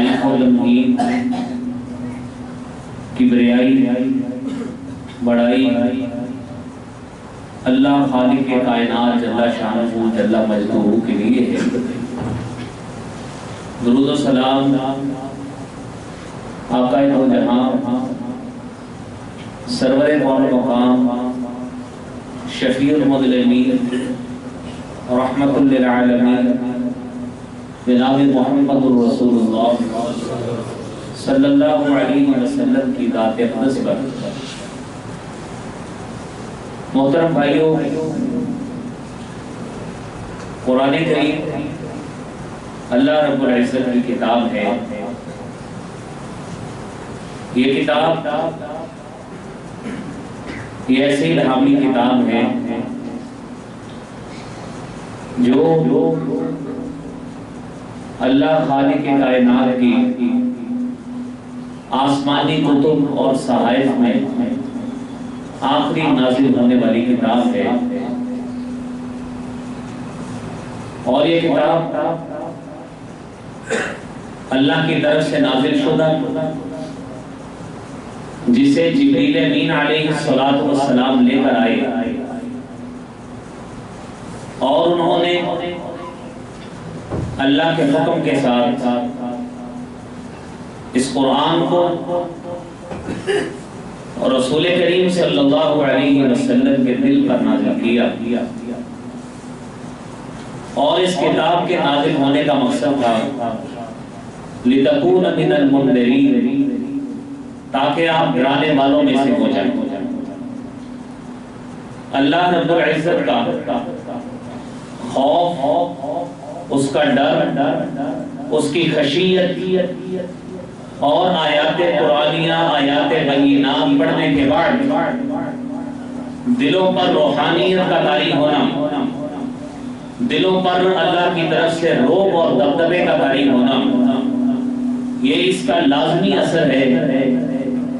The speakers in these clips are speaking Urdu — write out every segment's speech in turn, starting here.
تعریف و تمجید، کبریائی، بڑائی اللہ خالق کائنات جل شانہ جل مجدہ کے لیے ہے۔ درود و سلام آقا دو جہاں، سرور کون مقام، شفیع المذنبین، رحمت للعالمین، جناب محمد الرسول اللہ صلی اللہ علیہ وسلم کی ذات اقدس پر۔ محترم بھائیوں، قرآن کریم اللہ رب العزت کی کتاب ہے۔ یہ کتاب یہ ایسی الہامی کتاب ہے جو اللہ خالق کائنات کی آسمانی کتب اور صحائف میں آخری نازل ہونے والی کتاب ہے، اور یہ کتاب اللہ کی طرف سے نازل شدہ، جسے جبریل امین علیہ السلام لے کر آئے، اور انہوں نے اللہ کے حکم کے ساتھ اس قرآن کو اور رسول کریم صلی اللہ علیہ وسلم کے دل پر نازل کیا، اور اس کتاب کے نازل ہونے کا مقصد تھا لِتَكُونَ مِنَ الْمُنذِرِينَ، تاکہ آپ ڈرانے والوں میں سے ہو جائیں۔ اللہ رب العزت کا خوف، اس کا ڈر، اس کی خشیت اور آیات قرآنیہ، آیات بینات پڑھنے کے بعد دلوں پر روحانیت کا طاری ہونا، دلوں پر اللہ کی طرف سے رعب اور دبدبے کا طاری ہونا، یہ اس کا لازمی اثر ہے،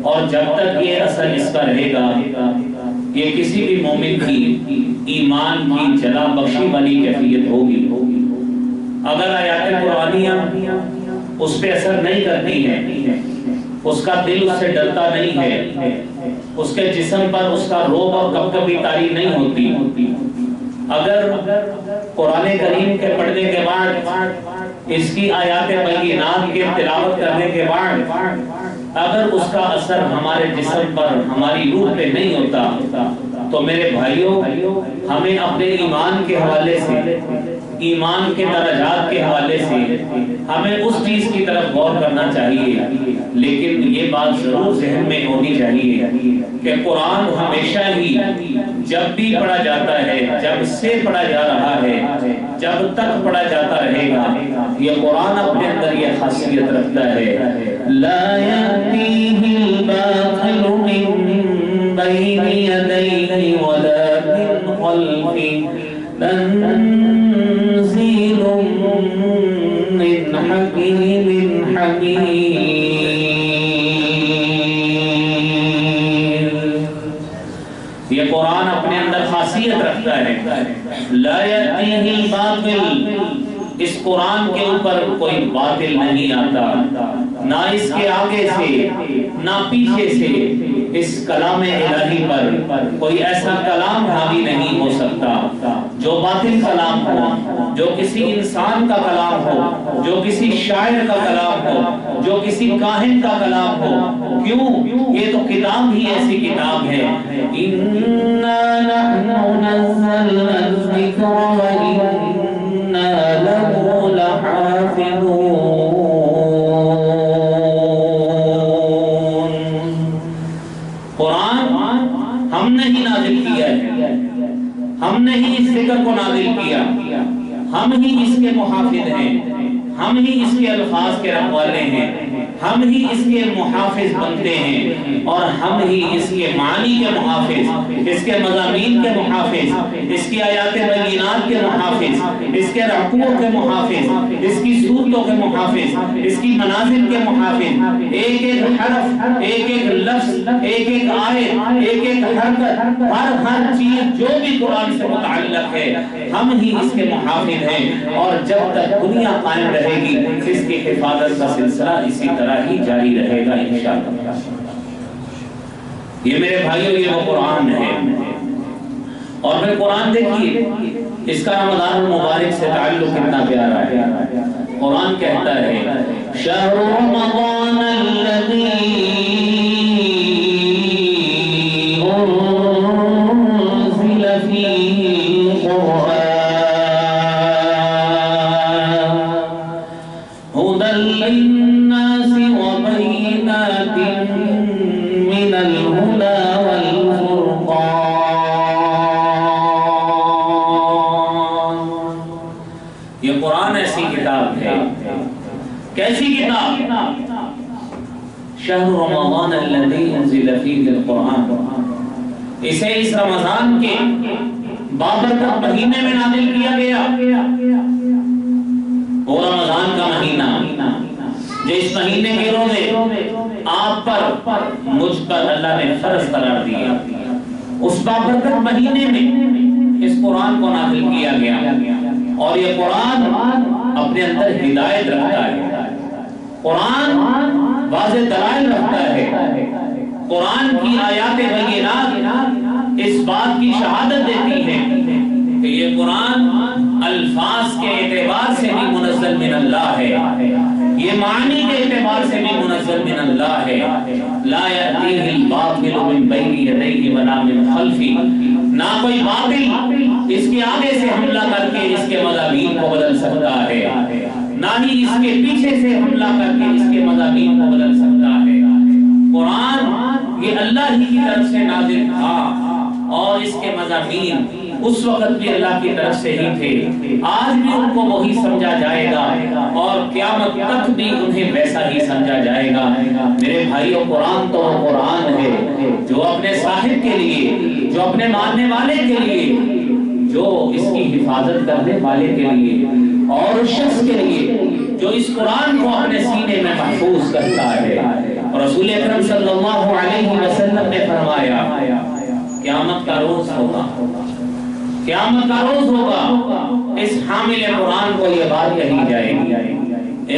اور جب تک یہ اثر اس کا رہے گا، یہ کسی بھی مومن کی ایمان کی جلا بخشی والی کیفیت ہوگی۔ اگر آیات قرآنیہ اس پہ اثر نہیں کرتی ہے، اس کا دل اس سے ڈرتا نہیں ہے، اس کے جسم پر اس کا رعب اور کبکبی طاری نہیں ہوتی، اگر قرآن کریم کے پڑھنے کے بعد، اس کی آیات بینات کے تلاوت کرنے کے بعد اگر اس کا اثر ہمارے جسم پر، ہماری روح پہ نہیں ہوتا، تو میرے بھائیوں، ہمیں اپنے ایمان کے حوالے سے، ایمان کے درجات کے حوالے سے ہمیں اس چیز کی طرف غور کرنا چاہیے، لیکن یہ بات ضرور ذہن میں ہونی چاہیے کہ قرآن ہمیشہ ہی جب بھی پڑھا جاتا ہے، جب سے پڑھا جا رہا ہے، جب تک پڑھا جاتا رہے گا، یہ قرآن اپنے اندر یہ خاصیت رکھتا ہے، لا يأتيه الباطل من بين يديه ولا من خلفه تنزيل من حكيم حميد۔ یہ قرآن اپنے اندر خاصیت رکھتا ہے، لا يأتيه الباطل، اس قرآن کے اوپر کوئی باطل نہیں آتا، نہ اس کے آگے سے نہ پیچھے سے اس کلام الہی پر کوئی ایسا کلام حاوی نہیں ہو سکتا جو باطل کلام ہو، جو کسی انسان کا کلام ہو، جو کسی شاعر کا کلام ہو، جو کسی کاہن کا کلام ہو۔ کیوں؟ یہ تو کتاب ہی ایسی کتاب ہے، اِنَّا نَحْنُ نَزَّلْنَا الذِّكْرَ وَإِنَّا لَهُ لَحَافِظُونَ۔ ہم نے ہی نازل کیا ہے، ہم نے ہی اس ذکر کو نازل کیا، ہم ہی اس کے محافظ ہیں، ہم ہی اس کے الفاظ کے رکھوالے ہیں، ہم ہی اس کے محافظ بنتے ہیں اور ہم ہی اس کے معنی کے محافظ، اس کے مضامین کے محافظ، اس کی آیات بینات کے محافظ، اس کے رکوع کے محافظ، اس کی صورتوں کے محافظ، اس کی منازل کے محافظ، ایک ایک حرف، ایک ایک لفظ، ایک ایک آیت، ایک ایک حرکت، ہر چیز جو بھی قرآن سے متعلق ہے ہم ہی اس کے محافظ ہیں، اور جب تک دنیا قائم رہے گی اس کی حفاظت کا سلسلہ اسی طرح ہی جاری رہے گا انشاءاللہ۔ یہ میرے بھائیوں یہ وہ قرآن ہے، اور پھر قرآن دیکھیے اس کا رمضان المبارک سے تعلق کتنا پیارا ہے۔ قرآن کہتا ہے شہر رمضان الذی انزل فیہ القرآن هدى للناس وبينات من الهدى والفرقان۔ یہ قرآن ایسی کتاب ہے، کیسی کتاب؟ شہر رمضان الذی انزل فیہ القرآن، اسے اس رمضان کے بابرکت مہینے میں نازل کیا گیا۔ وہ رمضان کا مہینہ جو اس مہینے کے روزے آپ پر مجھ پر اللہ نے فرض قرار دیا، اس بابرکت مہینے میں اس قرآن کو نازل کیا گیا، اور یہ قرآن اپنے اندر ہدایت رکھتا ہے، قرآن واضح دلائل رکھتا ہے، قرآن کی آیات بینات اس بات کی شہادت دیتی ہے کہ یہ قرآن الفاظ کے اعتبار سے بھی منزل من اللہ ہے، یہ معنی کے اعتبار سے بھی منزل من اللہ ہے۔ لا یأتیہ الباطل من بین یدیہ ولا من خلفہ، نہ کوئی باطل اس کے آگے سے حملہ کر کے اس کے مضامین کو بدل سکتا ہے، نہ ہی اس کے پیچھے سے حملہ کر کے اس کے مضامین کو بدل سکتا ہے۔ قرآن یہ اللہ ہی کی طرف سے نازل تھا، اور اس کے مضامین اس وقت بھی اللہ کی طرف سے ہی تھے، آج بھی ان کو وہی سمجھا جائے گا، اور قیامت تک بھی انہیں ویسا ہی سمجھا جائے گا۔ میرے بھائیوں قرآن تو وہ قرآن ہے جو اپنے صاحب کے لیے، جو اپنے ماننے والے کے لیے، جو اس کی حفاظت کرنے والے کے لیے، اور اس شخص کے لیے جو اس قرآن کو اپنے سینے میں محفوظ کرتا ہے۔ رسول اکرم صلی اللہ علیہ وسلم نے فرمایا قیامت کا روز ہوگا، قیامت کا روز ہوگا، اس حامل قرآن کو یہ بات کہی جائے گی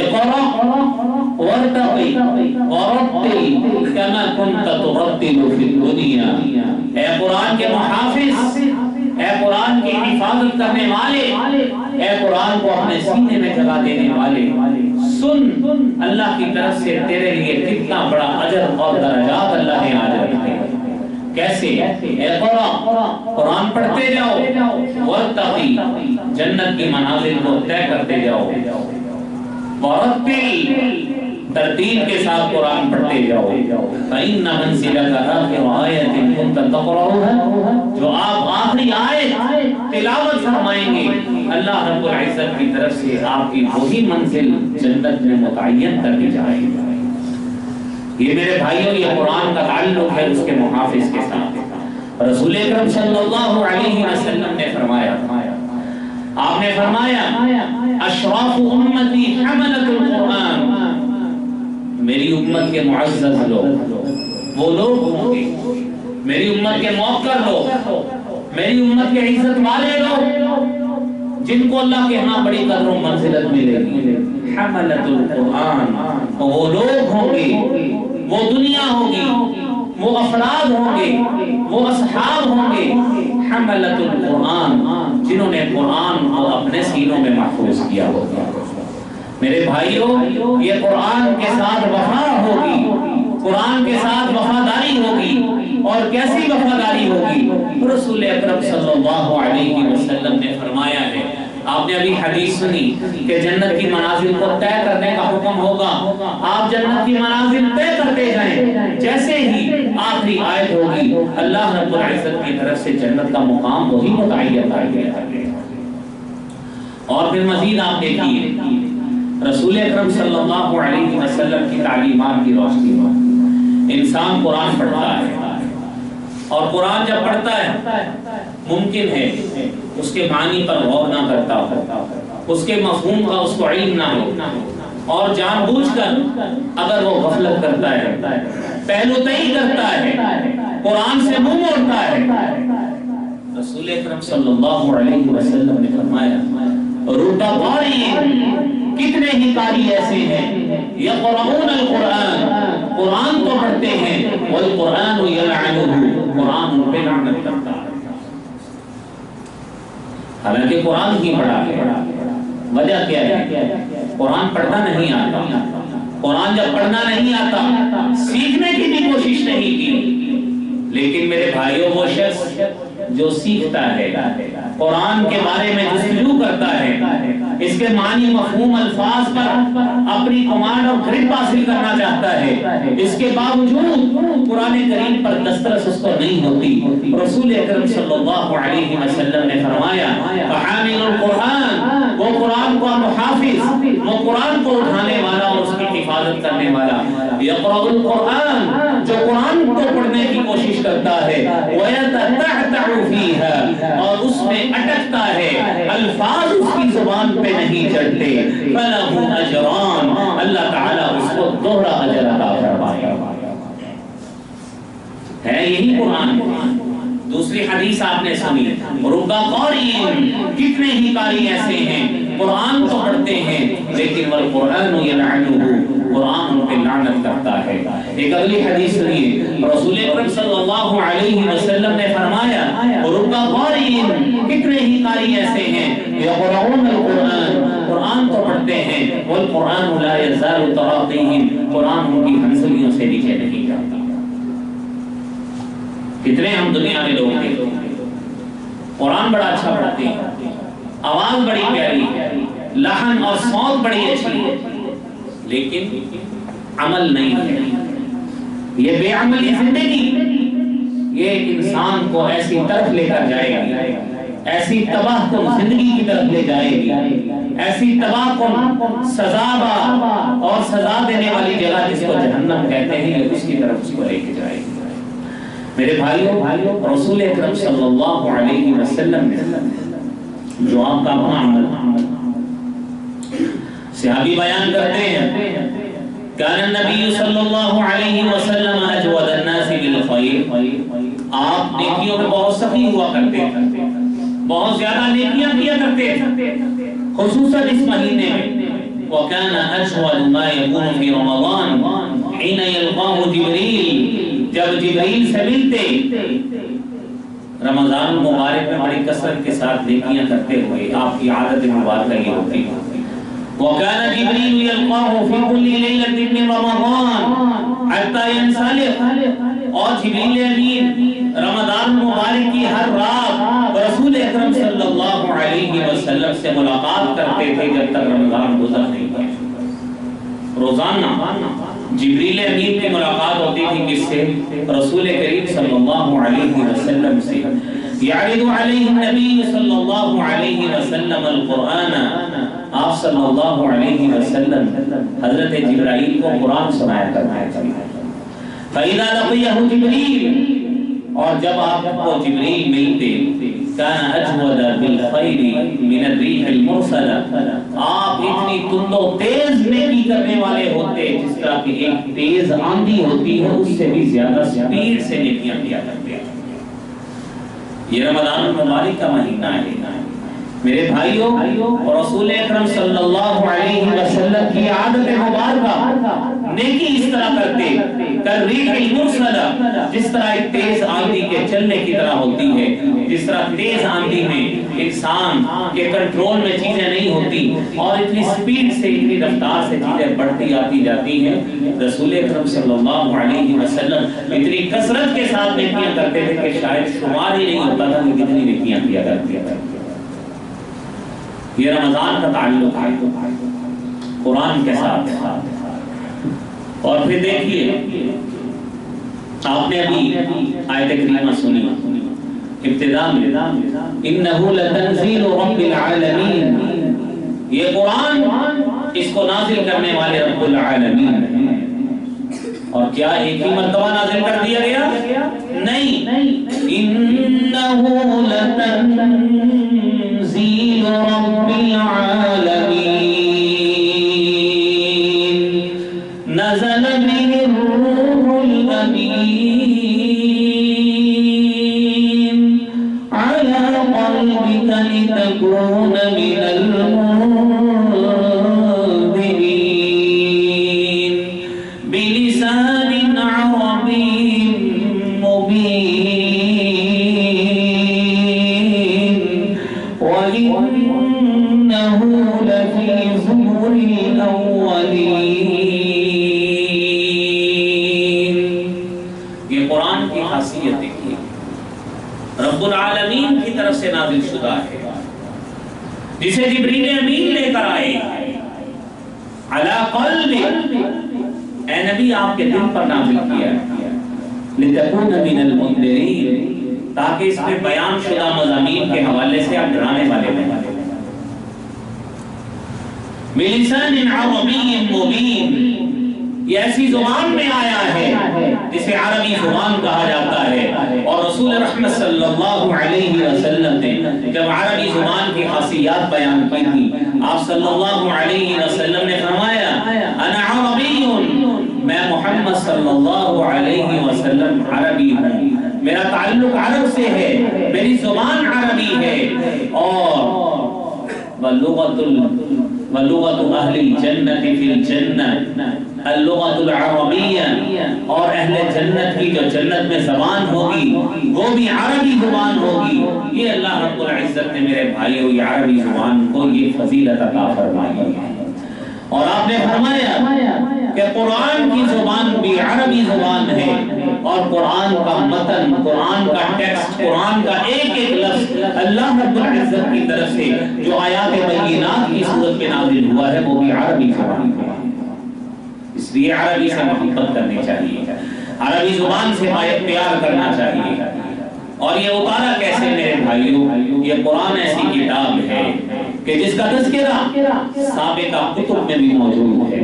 اقرأ وارتقی ورتل کما کنت ترتل فی الدنیا، اے قرآن کے محافظ، اے قرآن کی حفاظت کرنے والے، اے قرآن کو اپنے سینے میں جگہ دینے والے، سن اللہ کی طرف سے تیرے لیے کتنا بڑا اجر اور درجات اللہ نے آج رکھے۔ کیسے؟ اقرأ، قرآن پڑھتے جاؤ، وارتقی، جنت کی منازل کو طے کرتے جاؤ، ورتل، ترتیل کے ساتھ قرآن پڑھتے جاؤ، فإن منزلك آخر آیۃ كنت تقرأها، جو آپ آخری آیت تلاوت فرمائیں گے اللہ رب العزت کی طرف سے آپ کی وہی منزل جنت میں متعین کر دی جائے گی۔ یہ میرے بھائیوں یہ قرآن کا تعلق ہے اس کے محافظ کے ساتھ۔ رسول اکرم صلی اللہ علیہ وسلم نے فرمایا، آپ نے فرمایا اشراف امتی حملت القرآن، میری امت کے معزز لوگ وہ لوگ ہوں گے، میری امت کے موقر لوگ، میری امت کے عزت والے لوگ جن کو اللہ کے ہاں بڑی قدر و منزلت ملے گی، حملت القرآن، وہ لوگ ہوں گے، وہ دنیا ہوگی، وہ افراد ہوں گے، وہ اصحاب ہوں گے، حملت القرآن، جنہوں نے قرآن کو اپنے سینوں میں محفوظ کیا ہوگا۔ میرے بھائیوں یہ قرآن کے ساتھ وفا ہوگی، قرآن کے ساتھ وفاداری ہوگی، اور کیسی وفاداری ہوگی؟ رسول اکرم صلی اللہ علیہ وسلم نے فرمایا ہے، آپ نے ابھی حدیث سنی کہ جنت کی منازل کو طے کرنے کا حکم ہوگا، آپ جنت کی منازل طے کرتے جائیں، جیسے ہی آخری آیت ہوگی اللہ رب العزت کی طرف سے جنت کا مقام وہی متعین کر دیا۔ اور پھر مزید آپ دیکھیے رسول اکرم صلی اللہ علیہ وسلم کی تعلیمات کی روشنی میں انسان قرآن پڑھتا ہے، اور قرآن جب پڑھتا ہے ممکن ہے اس کے معنی پر غور نہ کرتا ہو، اس کے مفہوم کا اس کو علم نہ ہو، اور جان بوجھ کر اگر وہ غفلت کرتا ہے، پہلو تئی کرتا ہے، قرآن سے منہ موڑتا ہے، رسول اکرم صلی اللہ علیہ وسلم نے فرمایا رُبَّ قَارِئٍ، کتنے ہی قاری ایسے ہیں یقرؤون القرآن، قرآن تو پڑھتے ہیں، والقرآن یلعنہ، قرآن ان پہ لعنت کرتا ہے، حالانکہ قرآن ہی پڑھا ہے۔ وجہ کیا ہے؟ قرآن پڑھنا نہیں آتا، قرآن جب پڑھنا نہیں آتا سیکھنے کی بھی کوشش نہیں کی، لیکن میرے بھائیوں وہ شخص جو سیکھتا ہے، قرآن کے بارے میں جستجو کرتا ہے، اس کے معنی مفہوم الفاظ پر اپنی کمانڈ اور گرپ حاصل کرنا چاہتا ہے، اس کے باوجود قرآن کریم پر دسترس اس کو نہیں ہوتی، رسول اکرم صلی اللہ علیہ وسلم نے فرمایا فحامل القرآن، وہ قرآن کا محافظ، وہ قرآن کو اٹھانے والا اور اس کی حفاظت کرنے والا، یقرأ القرآن، جو قرآن کو پڑھنے کی کوشش کرتا ہے، وَيَتَتَعْتَعُ فِيهَا، اور اس میں اٹکتا ہے، الفاظ اس کی زبان پہ نہیں چڑھتے، فَلَهُ أَجْرَانِ، اللہ تعالیٰ اس کو دوہرا اجر عطا فرمائے گا۔ ہے یہی قرآن۔ دوسری حدیث آپ نے سنی رُبَّ قَارِئٍ، کتنے ہی قاری ایسے ہیں قرآن تو پڑھتے ہیں لیکن والقرآن یلعنہ، قرآن ان پہ لعنت کرتا ہے۔ ایک اگلی حدیث سنیے، رسول اکرم صلی اللہ علیہ وسلم نے فرمایا رُبَّ قَارِئٍ، کتنے ہی قاری ایسے ہیں یقرؤون القرآن، قرآن تو پڑھتے ہیں، والقرآن لا یزال تراقیہم، قرآن ان کی ہنسلیوں سے نیچے نہیں جاتا۔ کتنے ہم دنیا میں لوگ ہیں قرآن بڑا اچھا پڑھتے ہیں، آواز بڑی پیاری، لحن اور صوت بڑی اچھی، لیکن عمل نہیں ہے۔ یہ بے عملی زندگی یہ انسان کو ایسی طرف لے کر جائے گی، ایسی تباہ کن زندگی کی طرف لے جائے گی، ایسی تباہ کن سزا اور سزا دینے والی جگہ جس کو جہنم کہتے ہیں، اس کی طرف اس کو لے کے جائے گی۔ میرے بھائیوں، رسول اکرم صلی اللہ علیہ وسلم نے جو آپ کا عمل صحابی بیان کرتے ہیں کان النبی صلی اللہ علیہ وسلم اجود الناس بالخیر، آپ نیکیوں میں بہت سخی ہوا کرتے تھے، بہت زیادہ نیکیاں کیا کرتے تھے، خصوصاً اس مہینے میں۔ وَكَانَ أَجْوَدُ مَا يَكُونُ فِي رَمَضَانَ حِينَ يَلْقَاهُ جِبْرِيلُ، جب جبریل سے ملتے رمضان المبارک میں بڑی کثرت کے ساتھ نیکیاں کرتے ہوئے آپ کی عادت مبارکہ یہ ہوتی ہے۔ وَكَانَ جِبْرِيلُ يَلْقَاهُ فِي كُلِّ لَيْلَةٍ مِّن رَمَضَانَ حَتَّى يَنْسَلِخ، اور جبریل امین رمضان المبارک کی ہر رات رسول اکرم صلی اللہ علیہ وسلم سے ملاقات کرتے تھے جب تک رمضان گزر نہیں گیا۔ روزانہ جبریل امین کی ملاقات ہوتی تھی کس سے؟ رسول کریم صلی اللہ علیہ وسلم سے۔ یعرض علیہ النبی صلی اللہ علیہ وسلم القرآن، آپ صلی اللہ علیہ وسلم حضرت جبرائیل کو قرآن سنایا کرتے تھے۔ فَإِذَا لَقِيَهُ جِبْرِيلُ، اور جب آپ کو جبریل ملتے كان اجود بالخير من الريح المرسلة، آپ اتنی تند و تیز نیکی کرنے والے ہوتے جس طرح کہ ایک تیز آندھی ہوتی ہے اس سے بھی زیادہ سپیڈ سے نیکیاں کیا کرتے ہیں۔ یہ رمضان المبارک کا مہینہ ہے میرے بھائیوں، رسول اکرم صلی اللہ علیہ وسلم کی عادت مبارکہ نیکی اس طرح کرتے کالریح المرسلہ، جس طرح ایک تیز آندھی کے چلنے کی طرح ہوتی ہے، جس طرح تیز آندھی میں انسان کے کنٹرول میں چیزیں نہیں ہوتی اور اتنی سپیڈ سے اتنی رفتار سے چیزیں بڑھتی آتی جاتی ہیں، رسول اکرم صلی اللہ علیہ وسلم اتنی کثرت کے ساتھ نیکیاں کرتے تھے کہ شاید شمار ہی نہیں ہوتا تھا کہ کتنی نیکیاں کیا کرتی ہیں۔ یہ رمضان کا تعلق ہے قرآن کے ساتھ۔ اور پھر دیکھیے آپ نے ابھی آیت کریمہ سنی ابتدا میں، انہ لتنزیل رب العالمین، یہ قرآن اس کو نازل کرنے والے رب العالمین ہیں۔ اور کیا ایک ہی مرتبہ نازل کر دیا گیا؟ نہیں، انہ لتنزیل رب العالمین نزل به الروح الامین علی قلبک لتکون من المنذرین بلسان عربی مبین وإنه لفی زبر الاولین۔ یہ قرآن کی خاصیت دیکھیے، رب العالمین کی طرف سے نازل شدہ ہے، جسے جبریل امین لے کر آئے علی قلبک، اے نبی آپ کے دل پر نازل کیا لتکون من المنذرین، تاکہ اس میں بیان شدہ مضامین کے حوالے سے آپ ڈرانے والے بنیں۔ بلسان عربی مبین، یہ ایسی زبان میں آیا ہے جسے عربی زبان کہا جاتا ہے، اور رسول رحمت صلی اللہ علیہ وسلم نے جب عربی زبان کی خاصیات بیان کی تھی، آپ صلی اللہ علیہ وسلم نے فرمایا انا عربی، میں محمد صلی اللہ علیہ وسلم عربی ہوں، میرا تعلق عرب سے ہے، میری زبان عربی ہے، اور وَلُغَةُ أَهْلِ الْجَنَّةِ فِي الْجَنَّةِ اللغۃ العربیہ، اور اہل جنت کی جو جنت میں زبان ہوگی وہ بھی عربی زبان ہوگی۔ یہ اللہ رب العزت نے میرے بھائیوں یہ عربی زبان کو یہ فضیلت عطا فرمائی ہے۔ اور آپ نے فرمایا کہ قرآن کی زبان بھی عربی زبان ہے، اور قرآن کا متن، قرآن کا ٹیکسٹ، قرآن کا ایک ایک لفظ اللہ رب العزت کی طرف سے جو آیات بینات کی صورت میں نازل ہوا ہے وہ بھی عربی زبان ہے۔ اس لیے عربی سے محبت کرنی چاہیے، عربی زبان سے پیار کرنا چاہیے۔ اور یہ اتارا کیسے میرے بھائیوں؟ یہ قرآن ایسی کتاب ہے کہ جس کا تذکرہ سابقہ کتب میں بھی موجود ہے،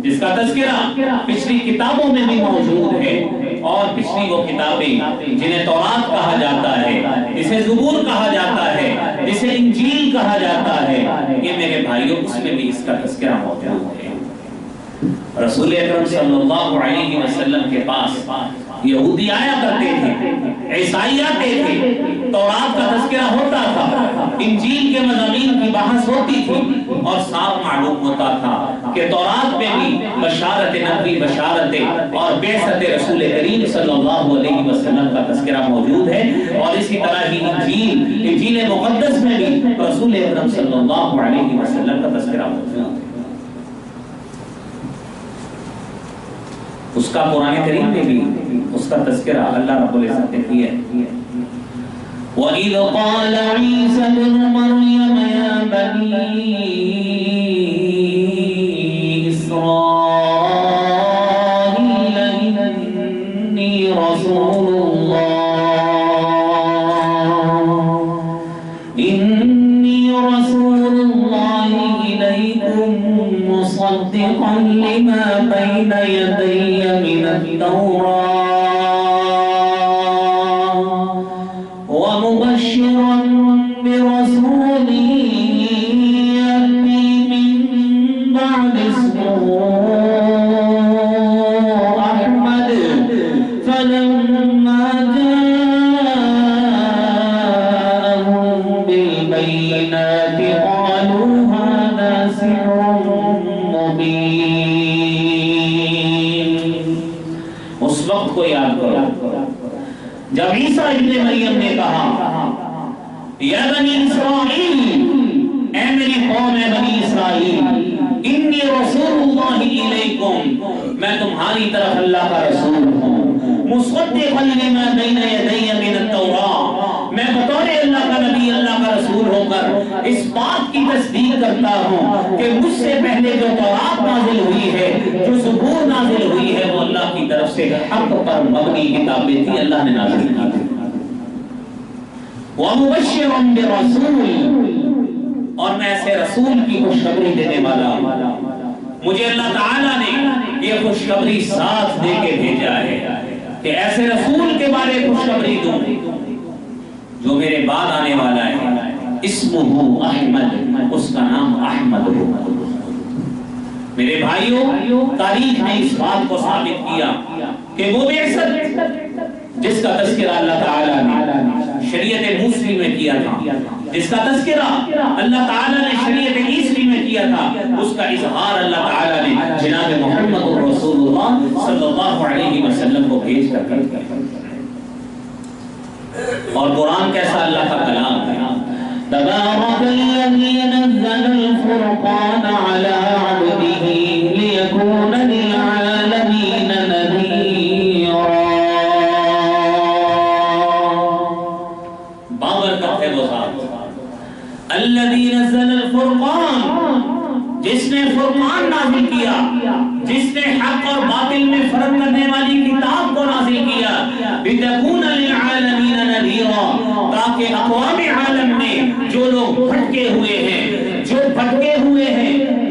جس کا تذکرہ پچھلی کتابوں میں بھی موجود ہے، اور پچھلی وہ کتابیں جنہیں تورات کہا جاتا ہے، جسے زبور کہا جاتا ہے، جسے انجیل کہا جاتا ہے، یہ میرے بھائیوں اس میں بھی اس کا تذکرہ موجود ہے۔ رسول اکرم صلی اللہ علیہ وسلم کے پاس یہودی آیا کرتے تھے، عیسائی آتے تھے، تورات کا تذکرہ ہوتا تھا، انجیل کے مضامین کی بحث ہوتی تھی، اور صاف معلوم ہوتا تھا کہ تورات میں بھی بشارت نبی، بشارت اور بعثت رسول کریم صلی اللہ علیہ وسلم کا تذکرہ موجود ہے، اور اسی طرح ہی انجیل مقدس میں بھی رسول اکرم صلی اللہ علیہ وسلم کا تذکرہ موجود ہے۔ اس کا قرآن کریم میں بھی اس کا تذکرہ اللہ رب العزت نے کیا ہے۔ وَإِذْ قَالَ عِيسَى ابْنُ مَرْيَمَ يَا بَنِي إِسْرَائِيلَ إِنِّي رَسُولُ اللَّهِ إِلَيْكُمْ مُصَدِّقًا لِمَا بَيْنَ يَدَيَّ مِنَ التَّوْرَاةِ وَمُبَشِّرًا بِرَسُولٍ يَأْتِي مِن بَعْدِ اسْمُهُ أَحْمَدُ فَلَمَّا جَاءَهُم بِالْبَيِّنَاتِ قَالُوا هَذَا سِحْرٌ مُبِينٌ۔ اس وقت کو یاد کرو جب عیسیٰ ابن مریم نے کہا یا بنی اسرائیل، اے میری قوم، اے بنی اسرائیل، انی رسول اللہ الیکم، میں تمہاری طرف اللہ کا رسول ہوں، مصدقا لما بین یدی من التوراۃ، میں بطور اللہ کا نبی، اللہ کا رسول ہو کر اس بات کی تصدیق کرتا ہوں کہ مجھ سے پہلے جو تورات نازل ہوئی ہے، جو زبور نازل ہوئی ہے، وہ اللہ کی طرف سے حق پر مبنی کتابیں تھی، اللہ نے نازل کی تھی۔ وَمُبَشِّرًا بِرَسُولٍ، اور میں ایسے رسول کی خوشخبری دینے والا ہوں مجھے اللہ تعالیٰ نے یہ خوشخبری ساتھ دے کے بھیجا ہے کہ ایسے رسول کے بارے خوشخبری دوں جو میرے بعد آنے والا ہے، اسمہ احمد، اس کا نام احمد ہو۔ میرے بھائیوں، تاریخ نے اس بات کو ثابت کیا کہ وہ بعثت جس کا تذکرہ اللہ تعالیٰ نے شریعت موسوی میں کیا تھا، جس کا تذکرہ اللہ تعالیٰ نے شریعت عیسوی میں کیا تھا، اس کا اظہار اللہ تعالیٰ نے جناب محمد رسول اللہ صلی اللہ علیہ وسلم کو بھیج کر کیا۔ اور قرآن کیسا اللہ کا کلام ہے، تبارک الذی نزل الفرقان علی عبدہ لیکون للعالمین نذیرا۔ بابرکت ہے وہ ذات الذی نزل الفرقان، جس نے فرقان نازل کیا، جس نے حق اور باطل میں فرق کرنے والی کتاب کو نازل کیا، لِتَكُونَ لِلْعَالَمِينَ نَذِيرًا، تاکہ اقوام عالم میں جو لوگ بھٹکے ہوئے ہیں،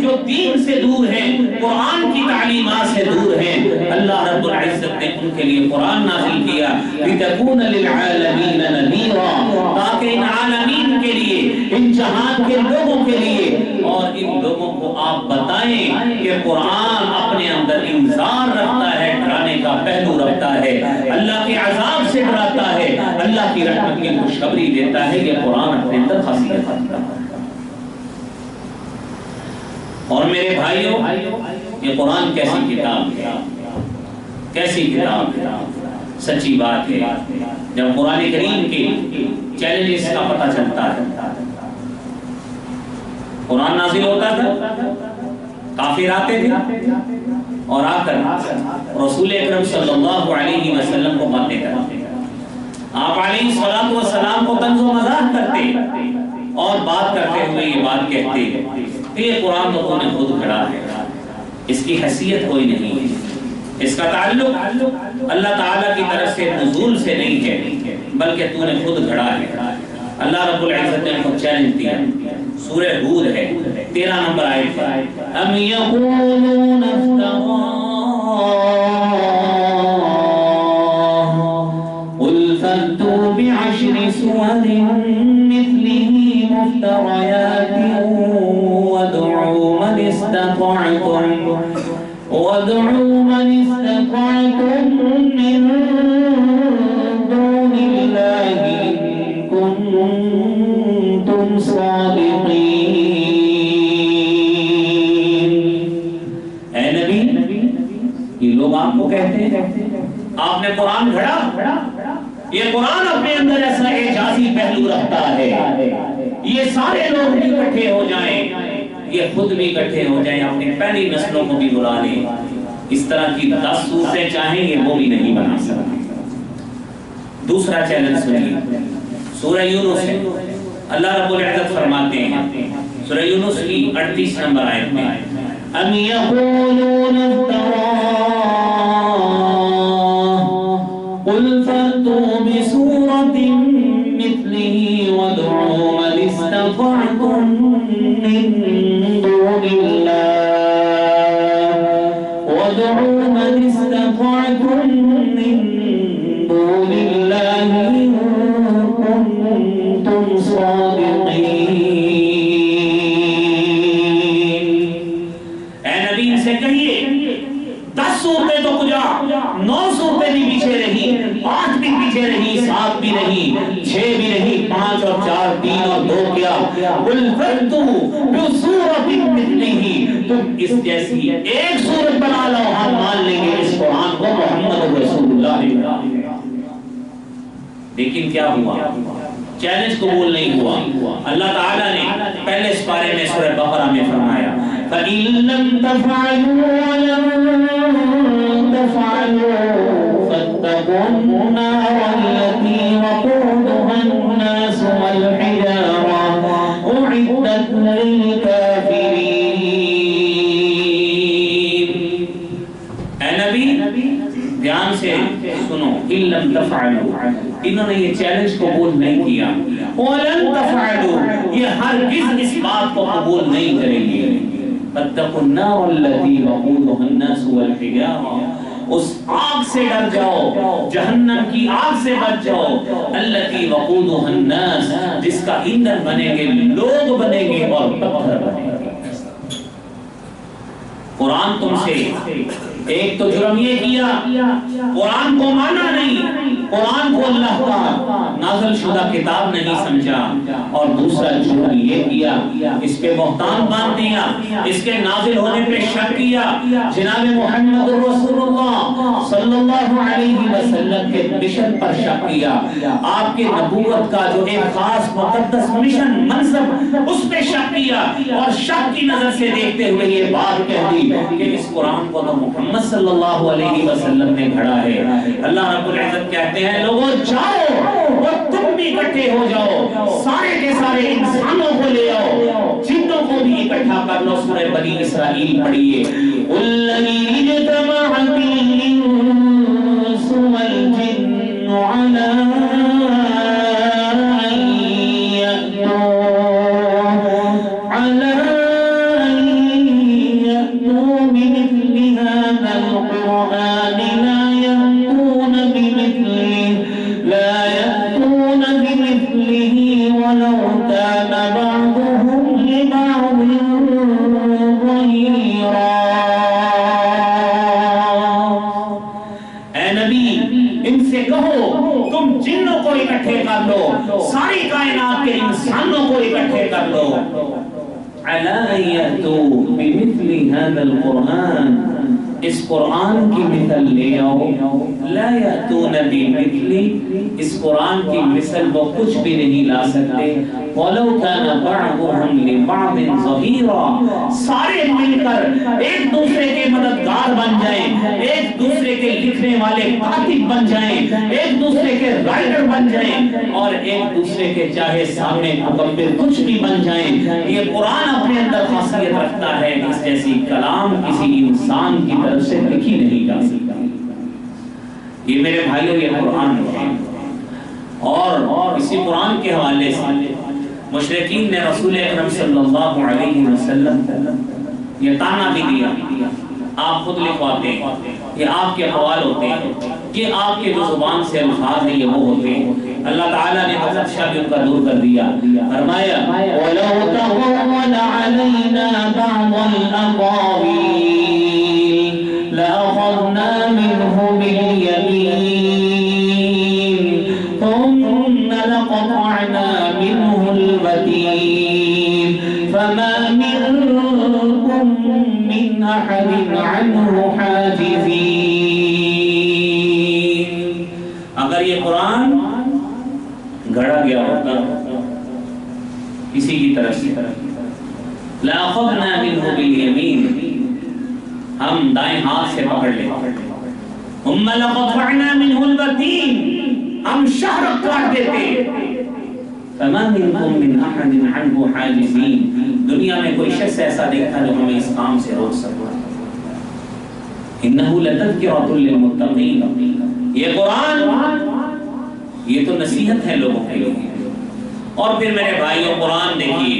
جو دین سے دور ہیں، قرآن کی تعلیمات سے دور ہیں، اللہ رب العزت نے ان کے لیے قرآن نازل کیا، لِتَكُونَ لِلْعَالَمِينَ نَذِيرًا، تاکہ ان عالمین کے لیے، ان جہان کے لوگوں کے لیے اور ان لوگوں کو آپ بتائیں کہ قرآن اپنے اندر انذار رکھتا ہے، ڈرانے کا پہلو رکھتا ہے، اللہ کے عذاب سے ڈراتا ہے، اللہ کی رحمت کی خوشخبری دیتا ہے، یہ قرآن اپنے اندر خاصیت رکھتا ہے۔ اور میرے بھائیوں، یہ قرآن کیسی کتاب ہے، کیسی کتاب ہے، سچی بات ہے جب قرآن کریم کے چیلنجز کا پتہ چلتا ہے۔ قرآن نازل ہوتا تھا، کافر آتے تھے اور آ کر رسول اکرم صلی اللہ علیہ وسلم کو باتیں کرتے، آپ علیہ الصلوۃ والسلام کو طنز و مزاح کرتے اور بات کرتے ہوئے یہ بات کہتے کہ یہ قرآن تو نے خود گھڑا ہے، اس کی حیثیت کوئی نہیں ہے، اس کا تعلق اللہ تعالیٰ کی طرف سے نزول سے نہیں ہے بلکہ تو نے خود گھڑا ہے۔ اللہ رب العزت نے کو چیلنج دیا، سورہ ہود ہے 13 نمبر آیت پر، ام یقولون افتراء قل فأتوا بعشر سور مثله مفتريات وادعوا من استطعتم من دون الله إن كنتم صادقين۔ اے نبی، یہ لوگ آپ کو کہتے ہیں آپ نے قرآن گھڑا، یہ قرآن اپنے اندر ایسا اعجازی پہلو رکھتا ہے، یہ سارے لوگ بھی اکٹھے ہو جائیں، یہ خود بھی اکٹھے ہو جائیں، اپنی پہلی نسلوں کو بھی بلا لیں، اس طرح کی 10 صورتیں چاہیں یہ وہ بھی نہیں بنا سکتے۔ دوسرا چیلنج سنیے، سورہ یونس ہے، اللہ رب العزت فرماتے ہیں سورہ یونس کی 38 نمبر آیت میں، ام یقولون افتراء قل فأتوا بسورة مثله وادعوا من استطعتم من دون الله من دون الله إن كنتم صادقين۔ اے نبی سے کہیے 10 صورتیں تو کجا، 9 صورتیں بھی پیچھے رہی، 5 بھی پیچھے رہی، 7 بھی نہیں، 6 بھی نہیں، 5 اور 4، 3 اور 2 کیا، قل فأتوا بسورة مثله، تم اس جیسی ایک صورت بنا لو، ہم مان لیں گے اس قرآن کو محمد رسول اللہ۔ لیکن کیا ہوا؟ چیلنج قبول نہیں ہوا۔ اللہ تعالیٰ نے پہلے اس بارے میں سورہ بقرہ میں فرمایا، فَإِن لَّمْ تَفْعَلُوا وَلَن تَفْعَلُوا فَاتَّقُوا النَّارَ الَّتِي وَقُودُهَا النَّاسُ وَالْحِجَارَةُ أُعِدَّتْ لِلْكَافِرِينَ۔ اے نبی دھیان سے سنو، إِن لَّمْ تَفْعَلُوا، انہوں نے یہ چیلنج قبول نہیں کیا، وَلَن تَفْعَلُوا، یہ ہرگز اس بات کو قبول نہیں کریں گے، فاتقوا النار التي وقودها الناس والحجارة، اس آگ سے ڈر جاؤ، جہنم کی آگ سے بچ جاؤ، التي وقودها الناس، جس کا ایندھن بنیں گے لوگ بنیں گے اور پتھر بنیں گے۔ قرآن تم سے ایک تو جرم یہ کیا، قرآن کو مانا نہیں، قرآن کو اللہ کا نازل شدہ کتاب نہیں سمجھا، اور دوسرا جرم یہ کیا اس پہ بہتان باندھ دیا، اس کے نازل ہونے پہ شک کیا، جناب محمد رسول اللہ صلی اللہ علیہ وسلم کے مشن پر شک کیا، آپ کے نبوت کا جو ایک خاص مقدس مشن منصب اس پہ شک کیا، اور شک کی نظر سے دیکھتے ہوئے یہ بات کہہ دی کہ اس قرآن کو تو محمد صلی اللہ علیہ وسلم نے گھڑا ہے۔ اللہ رب العزت کہتے ہیں لوگوں جاؤ اور تم بھی اکٹھے ہو جاؤ، سارے کے سارے انسانوں کو لے آؤ، جنوں کو بھی اکٹھا کر لو۔ سورہ بنی اسرائیل پڑھیے، الذین اجتمعت الانس والجن ساری کائنات کے انسانوں کو اکٹھے کر لو، عَلَىٰ أَن يَأْتُوا بِمِثْلِ هَذَا الْقُرْآنِ، اس قرآن کی مثل لے آؤ، لا يأتون بمثل، اس قرآن کی مثل وہ کچھ بھی نہیں لا سکتے، وَلَوْ كَانَ بَعْضُهُمْ لِبَعْضٍ ظَهِيرًا، سارے مل کر ایک دوسرے کے مددگار بن جائیں، ایک دوسرے کے لکھنے والے کاتب بن جائیں، ایک دوسرے کے رائٹر بن جائیں، اور ایک دوسرے کے چاہے سامنے مقبر کچھ بھی بن جائیں، یہ قرآن اپنے اندر خاصیت رکھتا ہے اس جیسی کلام کسی انسان کی طرف سے لکھی نہیں جا سکتا۔ یہ میرے بھائیوں یہ قرآن ہے، اور اسی قرآن کے حوالے سے مشرکین نے رسول اکرم صلی اللہ علیہ وسلم یہ تانا بھی دیا، آپ خود لکھواتے ہیں، یہ آپ کے حوال ہوتے ہیں، یہ آپ کے جو زبان سے الفاظ ہیں یہ وہ ہوتے ہیں۔ اللہ تعالیٰ نے حضرت شاہ بھی ان کا دور کر دیا، فرمایا وَلَوْ تَقَوَّلَ عَلَيْنَا بَعْضَ الْأَقَاوِيلِ لَأَخَذْنَا مِنْهُ بِالْيَمِينِ ثُمَّ لَقَطَعْنَا مِنْهُ الْوَتِينَ فَمَا مِنْكُمْ مِنْ أَحَدٍ عَنْهُ حَاجِزِينَ۔ اگر یہ قرآن گھڑا گیا ہوتا کسی کی طرف سے، لَأَخَذْنَا مِنْهُ بِالْيَمِينِ، ہم دائیں ہاتھ سے پکڑ لیں، ثُمَّ لَقَطَعْنَا مِنْهُ الْوَتِينَ، ہم شہرت کاٹ دیتے، فَمَا مِنْكُمْ مِنْ أَحَدٍ عَنْهُ حَاجِزِينَ، دنیا میں کوئی شخص ایسا دیکھا جو ہمیں اس کام سے روک سکتا۔ إِنَّهُ لَتَذْكِرَةٌ لِّلْمُتَّقِينَ، یہ قرآن یہ تو نصیحت ہے لوگوں کے لیے۔ اور پھر میرے بھائیوں قرآن دیکھیے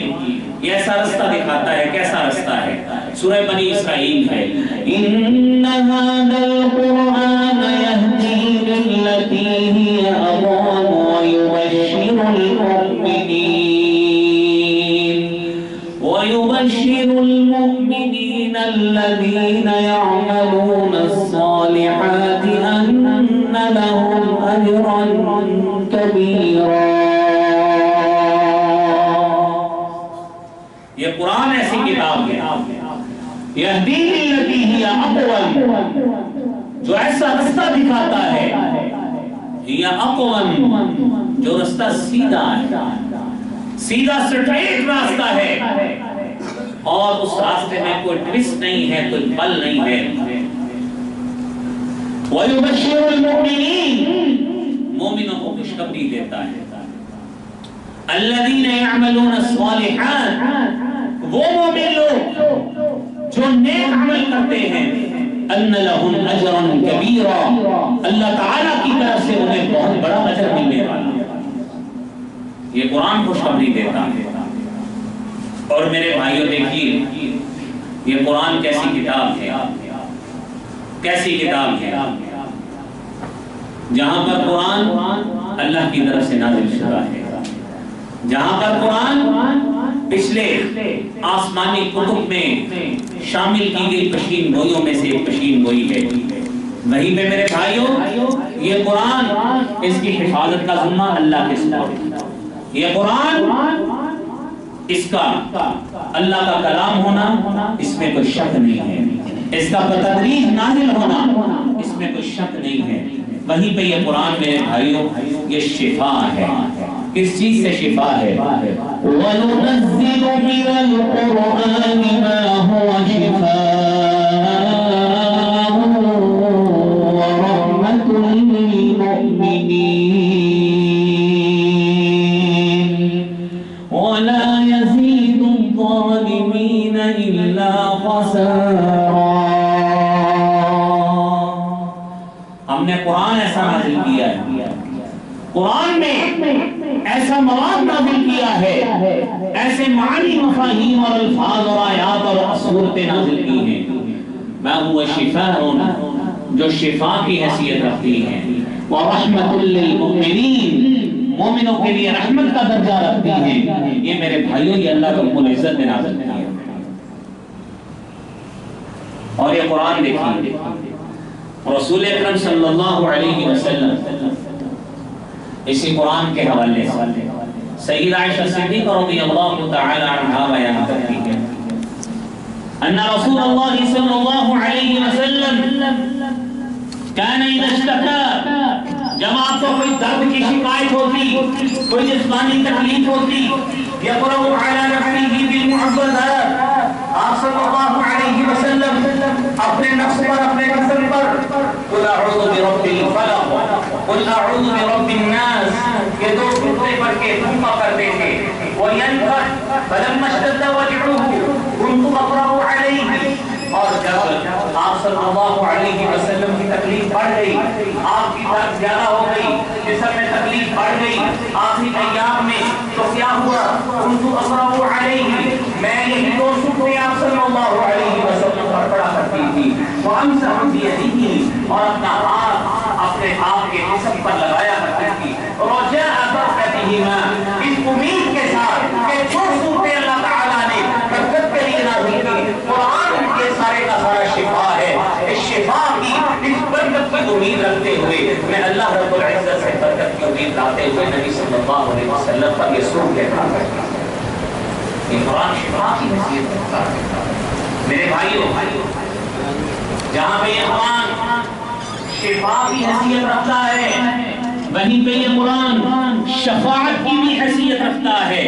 یہ ایسا رستہ دکھاتا ہے، کیسا رستہ ہے؟ سورہ بنی اسرائیل ہے، إِنَّ هَذَا الْقُرْآنَ يَهْدِي لِلَّتِي هِيَ أَقْوَمُ وَيُبَشِّرُ الْمُؤْمِنِينَ الَّذِينَ يَعْمَلُونَ الصَّالِحَاتِ أَنَّ لَهُمْ أَجْرًا كَبِيرًا۔ یہ قرآن ایسی کتاب ہے، یہدی للتی ہی اقوم، جو ایسا رستہ دکھاتا ہے، یا اقوم، جو رستہ سیدھا ہے، سیدھا سٹریٹ راستہ ہے، اور اس راستے میں کوئی ٹویسٹ نہیں ہے، کوئی پل نہیں ہے۔ وَيُبَشِّرُ الْمُؤْمِنِينَ، مومنوں کو خوشخبری دیتا ہے، الَّذِينَ يَعْمَلُونَ الصَّالِحَاتِ، وہ مومن لوگ جو نیک عمل کرتے ہیں، أَنَّ لَهُمْ أَجْرًا كَبِيرًا، اللہ تعالیٰ کی طرف سے انہیں بہت بڑا اجر ملنے والا ہے۔ یہ قرآن خوشخبری دیتا ہے۔ اور میرے بھائیوں دیکھیے یہ قرآن کیسی کتاب ہے، کیسی کتاب ہے جہاں پر قرآن اللہ کی طرف سے نازل شدہ ہے، جہاں پر قرآن پچھلے آسمانی کتب میں شامل کی گئی پشین گوئیوں میں سے ایک پشین گوئی ہے۔ وہیں پہ میرے بھائیوں یہ قرآن، اس کی حفاظت کا ذمہ اللہ کے سپرد ہے۔ یہ قرآن اس کا اللہ کا کلام ہونا اس میں کوئی شک نہیں ہے، اس کا بتدریج نازل ہونا اس میں کوئی شک نہیں ہے۔ وہیں پہ یہ قرآن میرے بھائیوں یہ شفا ہے۔ کس چیز سے شفا ہے؟ وَنُنَزِّلُ مِنَ الْقُرْآنِ مَا هُوَ شِفَاءٌ وَرَحْمَةٌ لِّلْمُؤْمِنِينَ وَلَا يَزِيدُ الظَّالِمِينَ إِلَّا خَسَارًا۔ ہم نے قرآن ایسا نازل کیا ہے، قرآن میں ایسا مواد نازل کیا ہے، ایسے معنی، مفاہیم اور الفاظ اور آیات اور صورتیں نازل کی ہیں، ما هو شفاء، جو شفا کی حیثیت رکھتی ہیں، ورحمۃ للمؤمنین، مومنوں کے لیے رحمت کا درجہ رکھتی ہیں۔ یہ میرے بھائیوں یہ اللہ رب العزت نے نازل کیا ہے۔ اور یہ قرآن دیکھیے رسول اکرم صلی اللہ علیہ وسلم اسی قرآن کے حوالے سے سیدہ عائشہ صدیقہ رضی اللہ تعالی عنہا بیان کرتی ہے ان رسول اللہ صلی اللہ علیہ وسلم کان اذا اشتکا، جب آپ کو کوئی درد کی شکایت ہوتی، کوئی جسمانی تکلیف ہوتی، یقرأ علی نفسہ بالمعوذات، آپ صلی اللہ علیہ وسلم اپنے نفس پر، اپنے جسم پر قل اعوذ برب الفلق قل اعوذ برب الناس، یہ دو سورتیں پڑھ کے دعا کرتے تھے۔ وَيَنْفَعْ فَلَمَّا اشْتَدَّ وَجْعُهُ كُنْتُ أَقْرَأُ عَلَيْهِ، اور جب آپ صلی اللہ علیہ وسلم کی تکلیف بڑھ گئی، آپ کی درد زیادہ ہو گئی، جسم میں تکلیف بڑھ گئی آخری ایام میں، تو کیا ہوا؟ كُنْتُ أَقْرَأُ عَلَيْهِ، میں یہی دو سورتیں آپ صلی اللہ علیہ وسلم پر پڑھا کرتی تھی۔ وَأَمْسَحُ بِيَدِهِ، اور اپنا ہاتھ اپنے آپ کے جسم پر لگایا کرتی تھی، رَجَاءَ بَرْكَتِهِمَا، اس امید کے ساتھ کہ جو سورتیں اللہ تعالیٰ نے برکت کے لیے نازل کی، قرآن کے سارے کا سارا شفا ہے، اس شفا کی، اس برکت کی امید رکھتے ہوئے میں اللہ رب العزت سے برکت کی امید لاتے ہوئے نبی صلی اللہ علیہ وسلم پر یہ سورتیں نازل کرتا ہوں۔ یہ قرآن شفا کی حیثیت رکھتا ہے میرے بھائیوں، جہاں پہ یہ قرآن شفا کی حیثیت رکھتا ہے وہیں پہ یہ قرآن شفاعت کی بھی حیثیت رکھتا ہے۔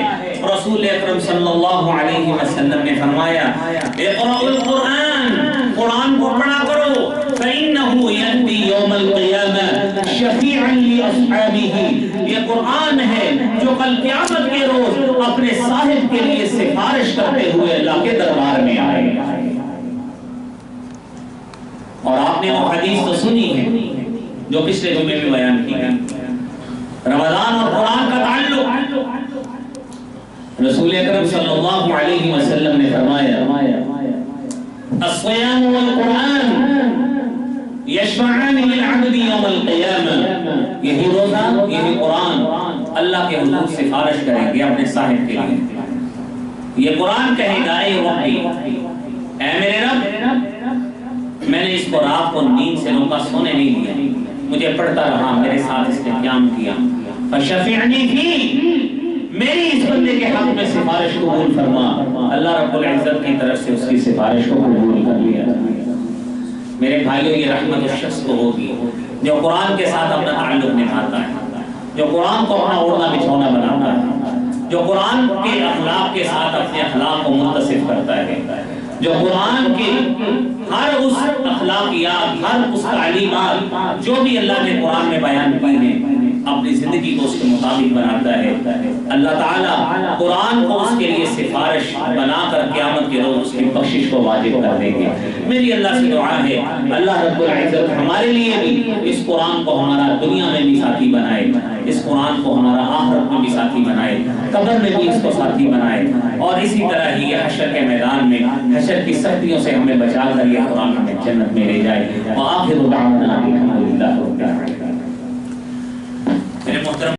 رسول اکرم صلی اللہ علیہ وسلم نے فرمایا اقرأوا القرآن، قرآن کو پڑھا کرو، فإنه يأتي يوم القيامة شفيعا لأصحابه، یہ قرآن ہے جو کل قیامت کے روز اپنے صاحب کے لیے سفارش کرتے ہوئے اللہ کے دربار میں آئے گا۔ اور آپ نے وہ حدیث تو سنی ہے جو پچھلے جمعے میں بیان کی گئی، رمضان اور قرآن کا تعلق، رسول اکرم صلی اللہ علیہ وسلم نے فرمایا الصیام والقرآن یشفعان للعبد یوم القیامہ، یہی روزہ یہی قرآن اللہ کے حضور سفارش کریں گے اپنے صاحب کے لیے۔ یہ قرآن کہے گا اے ربی، اے میرے رب، میں نے اس کو رات کو نیند سے روکا، سونے نہیں دیا، مجھے پڑھتا رہا، میرے ساتھ اس نے قیام کیا، فشفعنی فی، میری اس بندے کے حق میں سفارش قبول فرما۔ اللہ رب العزت کی طرف سے اس کی سفارش کو قبول کر لیا۔ میرے بھائیوں یہ رحمت اس شخص کو ہوگی جو قرآن کے ساتھ اپنا تعلق نبھاتا ہے، جو قرآن کو اپنا اوڑھنا بچھونا بناتا ہے، جو قرآن کے اخلاق کے ساتھ اپنے اخلاق کو متصف کرتا ہے، جو قرآن کے ہر اس اخلاقیات، ہر اس تعلیمات جو بھی اللہ نے قرآن میں بیان کی ہیں اپنی زندگی کو اس کے مطابق بناتا ہے، اللہ تعالیٰ قرآن کو اس کے لیے سفارش بنا کر قیامت کے روز اس کی بخشش کو واجب کر دیں گے۔ میری اللہ سے دعا ہے اللہ رب العزت ہمارے لیے بھی اس قرآن کو ہمارا دنیا میں بھی ساتھی بنائے، اس قرآن کو ہمارا آخرت میں بھی ساتھی بنائے، قبر میں بھی اس کو ساتھی بنائے، اور اسی طرح ہی یہ حشر کے میدان میں حشر کی سختیوں سے ہمیں بچا کر یہ قرآن ہمیں جنت میں لے جائے۔ وآخر دعوانا الحمدللہ رب العالمین۔